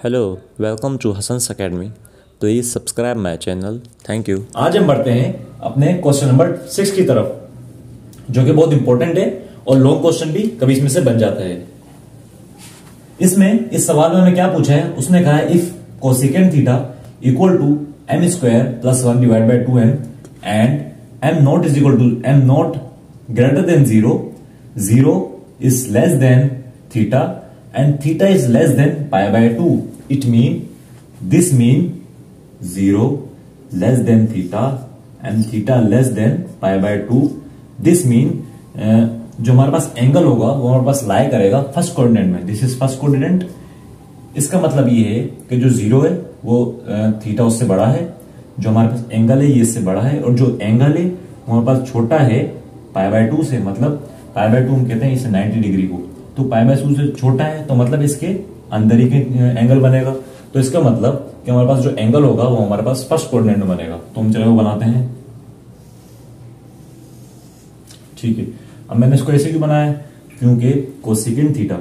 Hello, welcome to Hasan's Academy. Please subscribe my channel. Thank you. आज हम बढ़ते हैं अपने क्वेश्चन नंबर 6 की तरफ, जो कि बहुत इंपॉर्टेंट है और लॉन्ग क्वेश्चन भी कभी इसमें से बन जाता है। इसमें इस सवाल में हमें क्या पूछा है, उसने कहा है if cosecant theta equal to m square plus 1 divide by 2m and m not is equal to m not greater than 0, 0 is less than theta and theta is less than pi by 2. It this mean 0 less than theta and theta less than pi by 2. This mean जो हमारे पास angle होगा वो हमारे पास लाई करेगा first coordinate में। This is first coordinate. इसका मतलब ये है कि जो 0 है वो थीटा उससे बड़ा है, जो हमारे पास एंगल है ये इससे बड़ा है, और जो एंगल है वो हमारे पास छोटा है पाई बाय 2 से। मतलब पाई बाय 2 हम कहते हैं इसे 90 डिग्री को, तो पाई बाय 2 से छोटा है तो मतलब इसके अंदर ही के एंगल बनेगा। तो इसका मतलब कि हमारे पास जो एंगल होगा वो हमारे पास फर्स्ट कोऑर्डिनेट में बनेगा। तो हम चलो वो बनाते हैं। ठीक है, अब मैंने इसको ऐसे क्यों बनाया, क्योंकि cosecant theta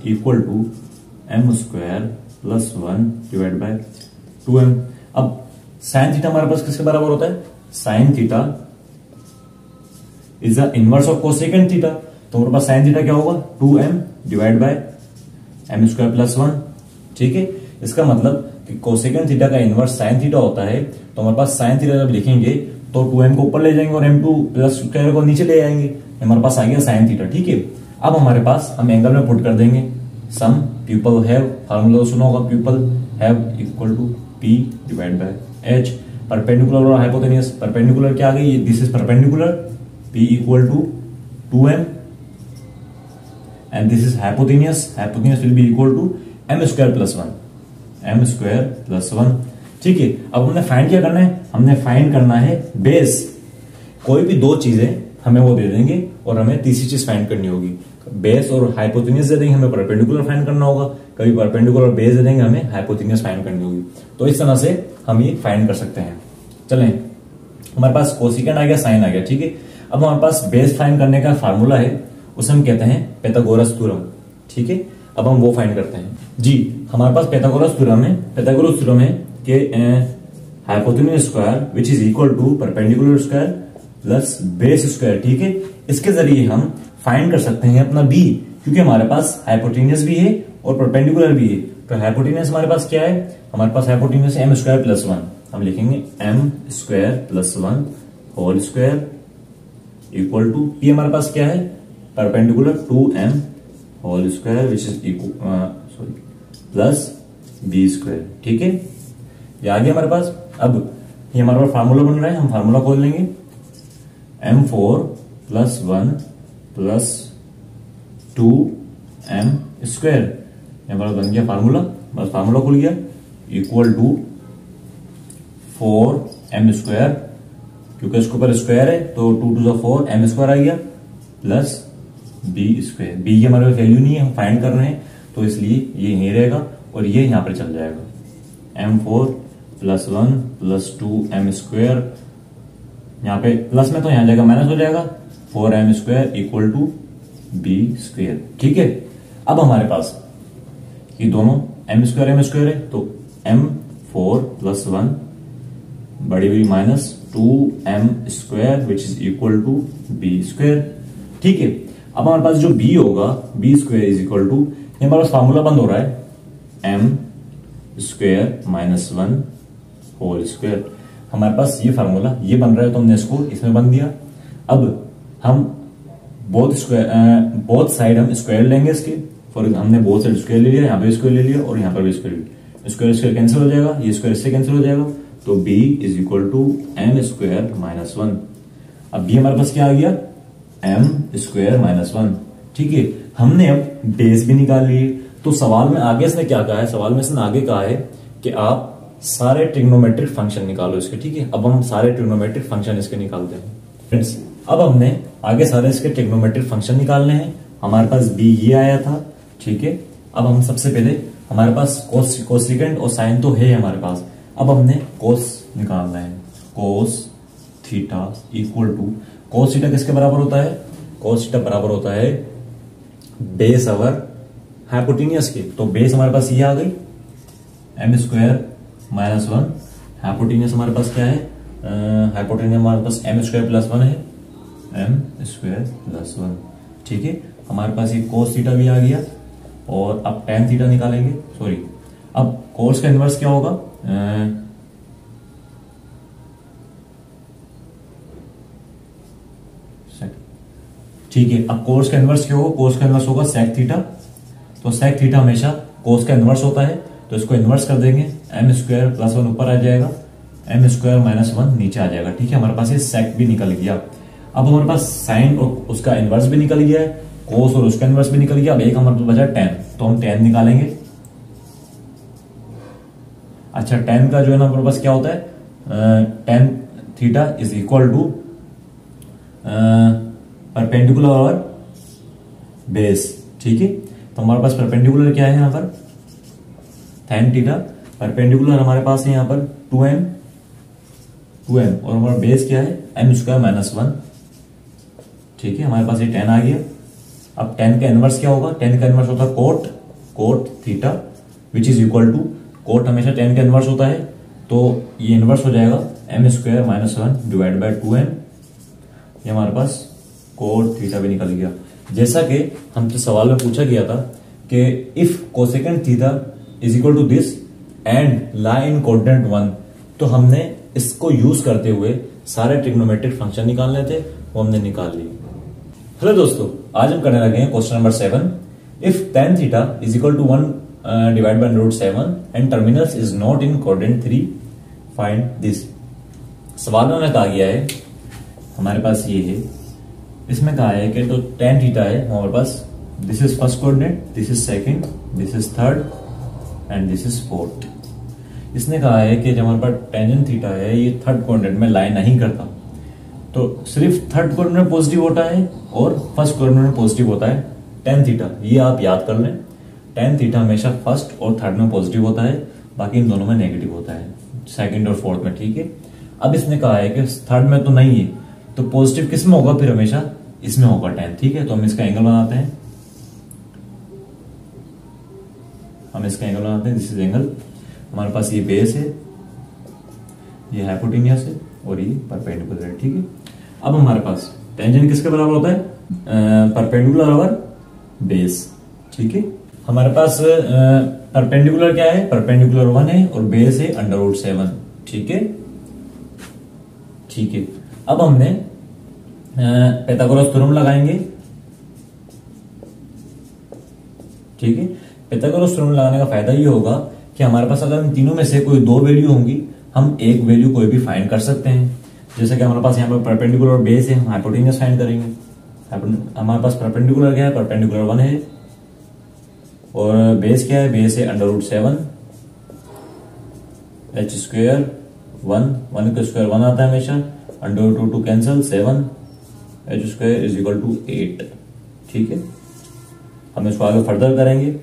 equal to m square plus 1 divide by 2m। अब साइन थीटा हमारे पास किसके बराबर होता है, sine theta is the inverse of cosecant theta. तो हमारे पास साइन थीटा क्या होगा, 2m divide by m square plus 1। ठीक है, इसका मतलब कि कोसेकेंट थीटा का इनवर्स साइन थीटा होता है। तो हमारे पास साइन थीटा जब लिखेंगे तो 2m को ऊपर ले जाएंगे और m2 प्लस स्क्वायर को नीचे ले आएंगे, हमारे पास आ गया साइन थीटा। ठीक है, अब हमारे पास हम एंगल में पुट कर देंगे। सम पीपल हैव, फार्मूला सुना होगा, people have equal to p डिवाइड बाय h। परपेंडिकुलर और हाइपोटेनियस, परपेंडिकुलर क्या आ गई, this is perpendicular, p equal to 2m and this is hypotenuse, hypotenuse will be equal to m square plus 1। ठीक है, अब हमने फाइंड क्या करना है, हमने फाइंड करना है बेस। कोई भी दो चीजें हमें वो दे देंगे और हमें तीसरी चीज फाइंड करनी होगी। बेस और हाइपोटेनियस दे देंगे, हमें परपेंडिकुलर फाइंड करना होगा। कभी परपेंडिकुलर और बेस दे देंगे, हमें हाइपोटेनियस फाइंड करनी होगी। तो इस तरह से हम ये फाइंड कर सकते हैं। चलें, हमारे पास कोसेकेंट आ गया, साइन आ गया। ठीक है, अब हमारे पास बेस फाइंड करने का फार्मूला है, उसे हम कहते हैं पाइथागोरस थ्योरम। ठीक है, अब हम वो फाइंड करते हैं जी। हमारे पास पाइथागोरस थ्योरम है कि hypotenuse square which is equal to perpendicular square plus base square. ठीक है, इसके जरिए हम फाइंड कर सकते हैं अपना बी, क्योंकि हमारे पास हाइपोटेन्यूज भी है और परपेंडिकुलर भी है। तो हाइपोटेन्यूज हमारे पास क्या है, हमारे पास हाइपोटेन्यूज एम स्क्वायर प्लस 1। हम लिखेंगे m square plus 1 whole square equal to P हमारे पास क्या है, perpendicular 2m whole square which is equal plus B square. ठीक है, ये आ गया हमारे पास। अब ये हमारे पास फार्मूला बन रहा है, हम फार्मूला खोल लेंगे। m4 plus 1 plus 2m square, हमारा बन गया फार्मूला। बस फार्मूला खुल गया, इक्वल टू 4m स्क्वायर, क्योंकि इसके ऊपर स्क्वायर है तो 2 टू 4 m स्क्वायर आ गया, प्लस b स्क्वायर। b की हमारे पास वैल्यू नहीं है, हम फाइंड कर रहे हैं, तो इसलिए ये यहीं रहेगा और ये यहां पर चल जाएगा। m4 plus 1 plus 2m square, यहाँ पे प्लस में तो यहां जाएगा माइनस हो जाएगा, 4m square equal to b square. ठीक है, अब हमारे पास ये दोनों m स्क्वायर है, तो m4 प्लस 1 बड़ी बड़ी minus 2m square which is equal to b square. ठीक है, अब हमारे पास जो b होगा, b square is equal to, हमारे पास फार्मूला बंद हो रहा है, m square minus 1 whole square. हमारे पास ये फार्मूला ये बन रहा है, तो हमने इसको इसमें बन दिया। अब हम बोथ साइड हम स्क्वायर लेंगे इसके, फॉर हमने बोथ साइड स्क्वायर ले लिया, यहाँ पे स्क्वायर ले लिया और यहाँ पर भी स्क्वायर ले लिया। स्क्वायर कैंसिल हो जाएगा, ये स्क्वायर इससे कैंसिल हो जाएगा, तो b is equal to m square minus 1। अब b हमारे पास क्या आ गया, m स्क्वायर माइनस 1। ठीक है, हमने अब बेस भी निकाल लिए। तो सवाल में आगे इसने क्या कहा है, सवाल में इसने आगे कहा है कि आप सारे ट्रिग्नोमेट्रिक फंक्शन निकालो इसके। ठीक है, अब हम सारे ट्रिग्नोमेट्रिक फंक्शन इसके निकालते हैं फ्रेंड्स। अब हमने आगे सारे इसके ट्रिग्नोमेट्रिक फंक्शन निकालने हैं। हमारे पास b ये आया था। ठीक है, अब हम सबसे पहले हमारे पास कोसेकेंट और साइन तो है हमारे पास, अब हमने कोस निकालना है। Cos theta equal to, cos theta किसके बराबर होता है, cos थीटा बराबर होता है बेस अवर हाइपोटेन्यूज के। तो बेस हमारे पास ये आ गई m स्क्वायर माइनस 1, हाइपोटेन्यूज हमारे पास क्या है, हाइपोटेन्यूज हमारे पास m स्क्वायर प्लस 1 है, m स्क्वायर प्लस 1। ठीक है, हमारे पास ये cos थीटा भी आ गया और अब tan थीटा निकालेंगे, सॉरी अब cos का इनवर्स क्या होगा, ठीक है, अब cos का इनवर्स क्या होगा, cos का इनवर्स होगा sec थीटा। तो sec थीटा हमेशा cos का इनवर्स होता है, तो इसको इनवर्स कर देंगे, m स्क्वायर प्लस 1 ऊपर आ जाएगा, m स्क्वायर माइनस 1 नीचे आ जाएगा। ठीक है, हमारे पास ये sec भी निकल गया। अब हमारे पास साइन और उसका इनवर्स भी निकल गया है, cos और उसका इनवर्स भी निकल गया। अब एक हमारे पास बचा tan, तो हम tan निकालेंगे। अच्छा, tan का जो है ना हमारे पास क्या होता है, tan theta is equal to perpendicular और बेस। ठीक है, तो हमारे पास परपेंडिकुलर क्या है यहाँ पर, tan थीटा, परपेंडिकुलर हमारे पास है यहाँ पर 2m और हमारा बेस क्या है m स्क्वायर माइनस 1। ठीक है, हमारे पास ये tan आ गया। अब tan का इनवर्स क्या होगा, tan का इनवर्स होता है cot theta which is equal to, cot हमेशा tan का इनवर्स होता है, तो ये इनवर्स हो जाएगा m square minus 1 divide by 2m। ये हमारे पास कोट थीटा भी निकल गया। जैसा कि हमसे सवाल में पूछा गया था कि if cosecant theta is equal to this and lie in coordinate 1, तो हमने इसको यूज करते हुए सारे ट्रिग्नोमेट्रिक फंक्शन निकालने थे, वो हमने निकाल लिए। हेलो दोस्तों, आज हम करने लगे हैं question number 7। If tan theta is equal to 1 divide by √7 and terminals is not in coordinate 3, find this. सवाल में कहा गया है, हमारे पास ये है, इसमें कहा है कि तो tan थीटा है हमारे पास, this is first coordinate, this is second, this is third and this is fourth. इसने कहा है कि जब हमारे पास टेंजेंट थीटा है ये थर्ड कोऑर्डिनेट में लाई नहीं करता, तो सिर्फ थर्ड कोऑर्डिनेट पॉजिटिव होता है और फर्स्ट कोऑर्डिनेट पॉजिटिव होता है tan थीटा। ये आप याद कर लें, tan थीटा हमेशा फर्स्ट और थर्ड में पॉजिटिव होता है, बाकी इन दोनों में नेगेटिव होता है, सेकंड और फोर्थ में। ठीक है, अब इसने कहा है कि थर्ड में तो नहीं है, तो पॉजिटिव किस में होगा, फिर हमेशा इसमें होगा tan। ठीक है, तो हम इसका एंगल बनाते हैं, दिस इज एंगल। हमारे पास ये बेस है, ये हाइपोटेन्यूज है और ये परपेंडिकुलर है। ठीक है, अब हमारे पास टेंजेंट किसके बराबर होता है, परपेंडिकुलर और बेस। ठीक है, हमारे पास परपेंडिकुलर क्या है, परपेंडिकुलर 1 है और बेस है √7। ठीक है, ठीक है, अब हमने पाइथागोरस थ्योरम लगाएंगे। ठीक है, पाइथागोरस थ्योरम लगाने का फायदा ये होगा कि हमारे पास अगर इन तीनों में से कोई दो वैल्यू होंगी, हम एक वैल्यू कोई भी फाइंड कर सकते हैं। जैसे कि हमारे पास यहाँ पर परपेंडिकुलर और बेस है, हम हाइपोटेन्यूज फाइंड करेंगे। हमारे पास परपेंडिकुलर क्या है, परपेंडिकुलर 1 है और बेस क्या है, बेस है √7, h स्क्वायर 1 का स्क्वायर 1 आता है हमेशा, √2 cancel 7, h square is equal to 8। ठीक है, हम इसको आगे फर्दर करेंगे,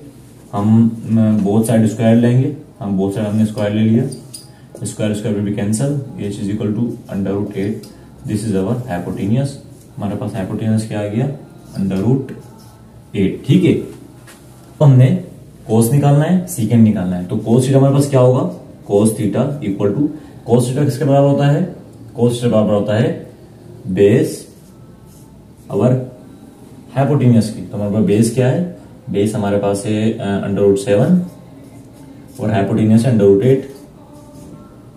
हम बोथ साइड स्क्वायर लेंगे, हम बोथ साइड हमने स्क्वायर ले लिया, स्क्वायर स्क्वायर भी cancel, h is equal to √8। This is our hypotenuse. हमारे पास हाइपोटेन्यूज क्या आ गया, √8। ठीक है, हमने कोस निकालना है, सीकेंड निकालना है, तो कोस थीटा हमारे पास क्या होगा, cos theta equal to, cos theta किसके बराबर होता है, कोस थीटा बराबर होता है बेस अवर हाइपोटेन्यूज की। तो हमारे पास बेस क्या है, बेस हमारे पास है √7 और हाइपोटेन्यूज है √8।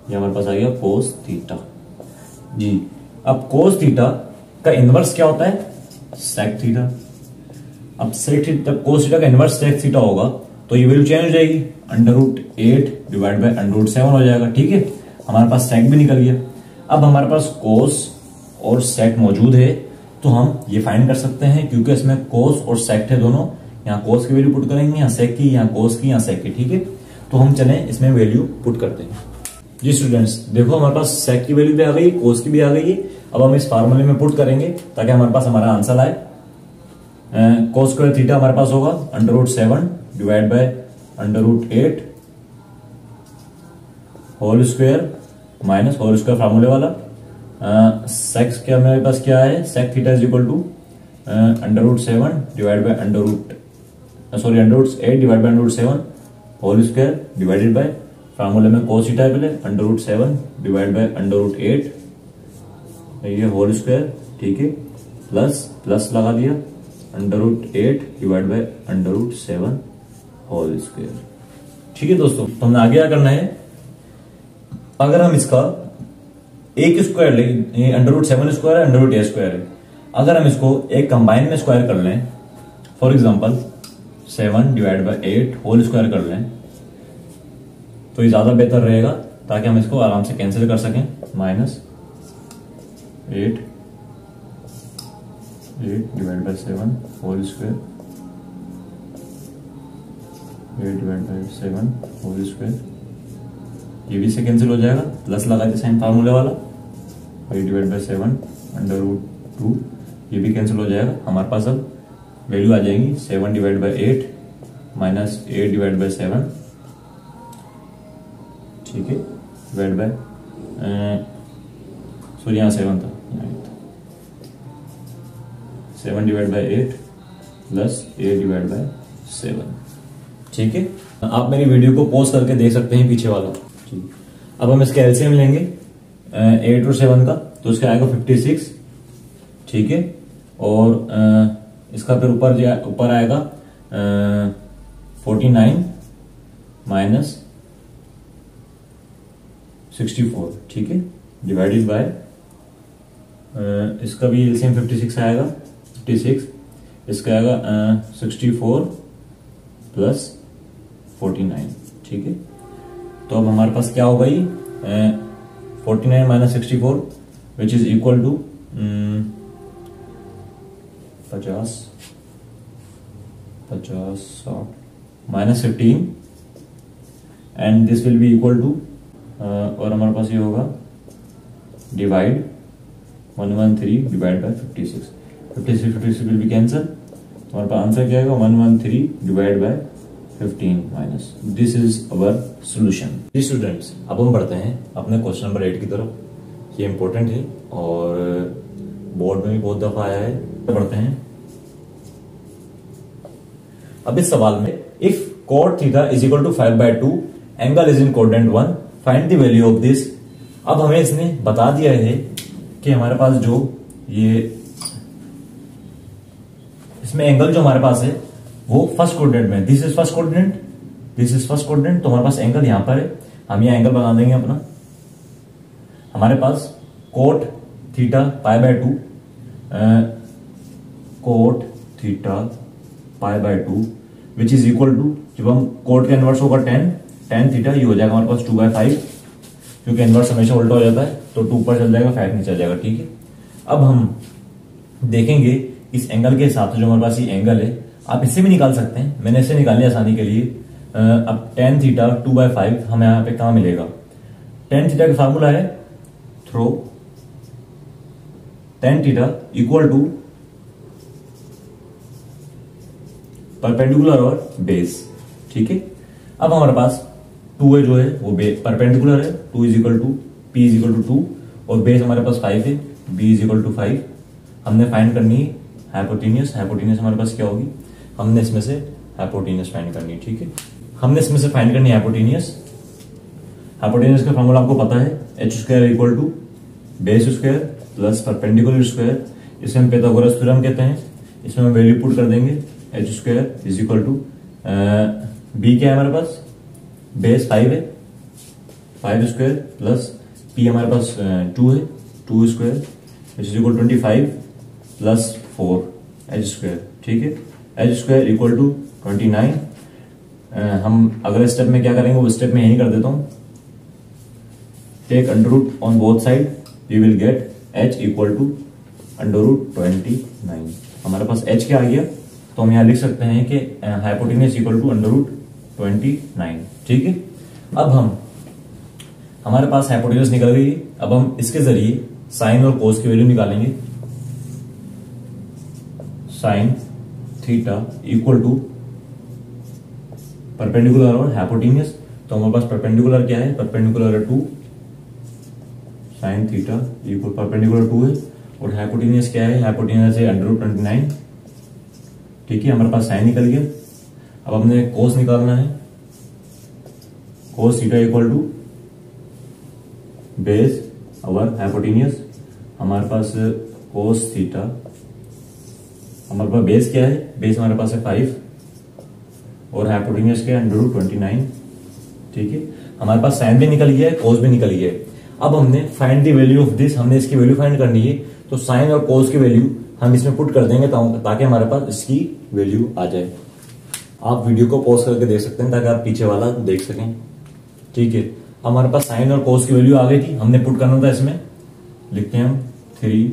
ये हमारे पास आ गया कोस थीटा जी। अब कोस थीटा का इनवर्स क्या होता है, सेक थीटा। अब सेक थीटा, कोस थीटा का इनवर्स सेक थीटा होगा तो ये वैल्यू चेंज हो जाएगी, √8 डिवाइड बाय √7 हो जाएगा। ठीक है, हमारे पास सेक भी निकल गया। अब हमारे पास कोस और सेक मौजूद है, तो हम ये फाइंड कर सकते हैं, क्योंकि इसमें कोस और सेक है दोनों। यहाँ कोस की वैल्यू पुट करेंगे, यहाँ सेक की, यहाँ कोस की, यहाँ सेक की। ठीक है, तो हम चले इसमें वैल्यू पुट करते हैं। जी स्टूडेंट्स, देखो हमारे पास सेक की वैल्यू भी आ गई, कोस की भी आ गई है। अब हम इस फार्मूले में पुट करेंगे ताकि हमारे पास हमारा आंसर आए। कोस स्क्वायर थीटा हमारे पास होगा √7 divide by √8 whole square minus whole square फार्मूले वाला। सेक के हमारे पास क्या है, sec theta is equal to √7 divide by √8 divide by √7 whole square divided by formula में cos थीटा है पहले √7 डिवाइड बाय √8 ये होल स्क्वायर, ठीक है, प्लस लगा दिया √8 डिवाइड बाय √7 होल स्क्वायर। ठीक है दोस्तों, तो हमने आगे क्या करना है, अगर हम इसका एक स्क्वायर ले, √7 स्क्वायर है √8 स्क्वायर है, अगर हम इसको एक कंबाइन में स्क्वायर कर लें, for example 7 divide by 8 whole square कर लें, तो ये ज्यादा बेहतर रहेगा ताकि हम इसको आराम से कैंसिल कर सकें। -8 divide by 7 whole square, 8 divide by 7 whole square, ये भी से कैंसिल हो जाएगा, प्लस लगा दे साइन फार्मूले वाला, 8 डिवाइड बाय 7 √2 ये भी कैंसिल हो जाएगा। हमारे पास अब वैल्यू आ जाएंगी 7 डिवाइड बाय 8 -8 डिवाइड बाय 7, ठीक है, डिवाइड बाय सॉरी यहाँ 7 था, 7 divide by 8 plus 8 divide by 7, ठीक है। आप मेरी वीडियो को पॉज करके देख सकते हैं पीछे वाला। अब हम इसके एलसीएम लेंगे 8 और 7 का, तो इसका आएगा 56, ठीक है, और इसका फिर ऊपर आएगा 49 माइनस 64, ठीक है, डिवाइडेड बाय इसका भी एलसीएम 56 आएगा, 56, इसका आएगा 64 प्लस 49, ठीक है। तो अब हमारे पास क्या होगा, ये 49 minus 64 which is equal to 50 60 minus 15 and this will be equal to, और हमारे पास ये होगा divide 113 divide by 56 will be cancel, हमारे पास आंसर क्या आएगा 113 divide by 15 minus, this is our solution. जी स्टूडेंट्स, अब हम बढ़ते हैं अपने क्वेश्चन नंबर 8 की तरफ। ये इंपॉर्टेंट है और बोर्ड में भी बहुत दफा आया है। बढ़ते हैं अब इस सवाल में, if cot theta is equal to 5/2 angle is in quadrant 1 find the value of this. अब हमें इसने बता दिया है कि हमारे पास जो ये इसमें एंगल जो हमारे पास है वो फर्स्ट कोऑर्डिनेट में, this is first coordinate, this is first coordinate, तो हमारे पास एंगल यहां पर है, हम यह एंगल बना देंगे अपना। हमारे पास cot theta π/2 cot theta π/2 which is equal to, जब हम कोट का इनवर्स होगा tan थीटा, ये हो जाएगा हमारे पास 2/5, क्योंकि इनवर्स हमेशा उल्टा हो जाता है, तो 2 ऊपर चल जाएगा 5 नीचे चल जाएगा, ठीक है। अब हम देखेंगे इस एंगल के हिसाब से जो हमारे पास ये एंगल है, आप इससे भी निकाल सकते हैं, मैंने इससे निकाल लिया आसानी के लिए। अब tan थीटा 2/5 हमें यहाँ पे कहां मिलेगा, tan थीटा का फार्मूला है थ्रो tan theta equal to perpendicular और बेस, ठीक है। अब हमारे पास 2 है जो है वो परपेंडिकुलर है, 2 is equal to p is equal to 2, और बेस हमारे पास 5 है, b इज इक्वल टू 5। हमने फाइंड करनी है हाइपोटेन्यूस, हाइपोटेन्यूस हमारे पास क्या होगी, हमने इसमें से हाइपोटेन्यूस फाइंड करनी है, ठीक है। हमने इसमें से फाइंड करनी है हाइपोटेन्यूस। हाइपोटेन्यूस का फॉर्मूला आपको पता है, h² equal to base square plus perpendicular square, इसे हम पाइथागोरस थ्योरम कहते हैं। इसमें हम वैल्यू पुट कर देंगे, h² is equal to b क्या है हमारे पास, बेस 5 है, 5 स्क्वायर प्लस p हमारे पास 2 है, 2 square which is equal 25 plus 4 h², ठीक है। h² equal to 29। हम अगले स्टेप में क्या करेंगे वो स्टेप में यही कर देता हूं, take under root on both side, we will get h equal to √29। हमारे पास h क्या आ गया, तो हम यहां लिख सकते हैं कि हाइपोटेन्यूस इक्वल टू √29, ठीक है। अब हमारे पास हाइपोटेन्यूस निकल गई, अब हम इसके जरिए साइन और कोस की वैल्यू निकालेंगे। Sine theta equal to perpendicular और हाइपोटेन्यूस, तो हमारे पास परपेंडिकुलर क्या है, परपेंडिकुलर है 2, साइन थीटा इक्वल परपेंडिकुलर 2 है, और हाइपोटेनियस क्या है, हाइपोटेनियस है √29। ठीक है, हमारे पास साइन निकल गया। अब हमने कोस निकालना है, cos theta equal to base over hypotenuse. हमारे पास कोस थीटा, हमारे पास बेस क्या है, बेस हमारे पास है 5 और हाइपोटेनियस क्या है √29। ठीक है, हमारे पास साइन भी निकल गया है, कोस भी निकल गया है। अब हमने find the value of this, हमने इसकी वैल्यू फाइंड करनी है। तो साइन और कोस की वैल्यू हम इसमें पुट कर देंगे ताकि हमारे पास इसकी वैल्यू आ जाए। आप वीडियो को पॉज करके देख सकते हैं ताकि आप पीछे वाला देख सकें। ठीक है, हमारे पास साइन और कोस की वैल्यू आ गई थी, हमने पुट करना था इसमें। लिखते हैं हम 3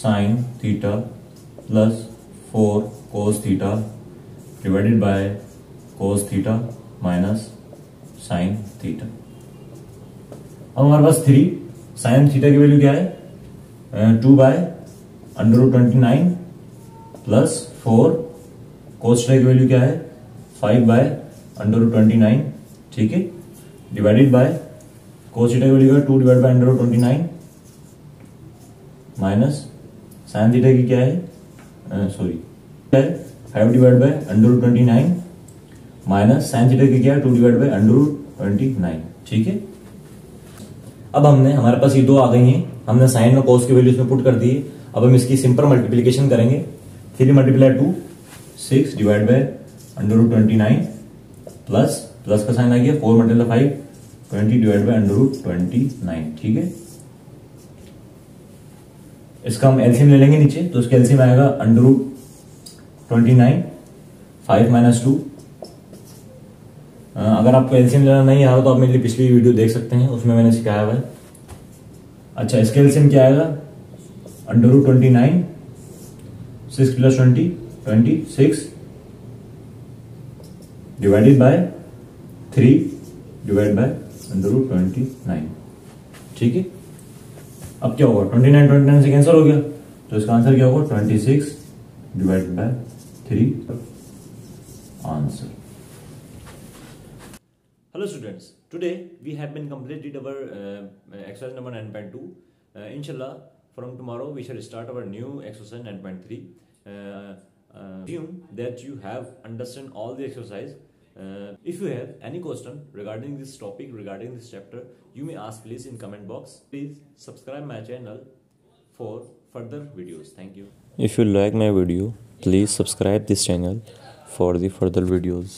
sine theta plus 4 cos theta divided by cos theta minus sine theta. अब हमारे पास 3 साइन थीटा की वैल्यू क्या है 2/√29 प्लस 4 कोस थीटा की वैल्यू क्या है 5/√29। ठीक है, डिवाइडेड बाय कोस थीटा की वैल्यू 2/√29 माइनस साइन थीटा की क्या है 5/√29 माइनस साइन थीटा की क्या है 2/√29। ठीक है, अब हमने हमारे पास ये दो आ गई हैं, हमने साइन और कोस की वैल्यू इसमें पुट कर दी है। अब हम इसकी सिंपल मल्टीप्लिकेशन करेंगे। 3 × 2 6 डिवाइड बाय √29 प्लस का साइन आ गया 4 × 5 20 डिवाइड बाय √29। ठीक है, इसका हम एलसीएम ले लेंगे नीचे, तो इसका एलसीएम आएगा √29 5 - 2। अगर आपको एलसीएम लेना नहीं आ रहा तो आप मेरे लिए पिछली वीडियो देख सकते हैं, उसमें मैंने सिखाया हुआ है। अच्छा, इसका एलसीएम क्या आएगा √29 6 + 20 26 डिवाइडेड बाय 3 डिवाइड बाय √29। ठीक है, अब क्या होगा 29 से कैंसिल हो गया, तो इसका आंसर क्या होगा 26 divided by 3 answer. Hello students, today we have been completed our exercise number 9.2. Inshallah, from tomorrow we shall start our new exercise 9.3. Assume that you have understand all the exercise. If you have any question regarding this topic, regarding this chapter, you may ask please in comment box. Please subscribe my channel for further videos. Thank you. If you like my video, please subscribe this channel for the further videos.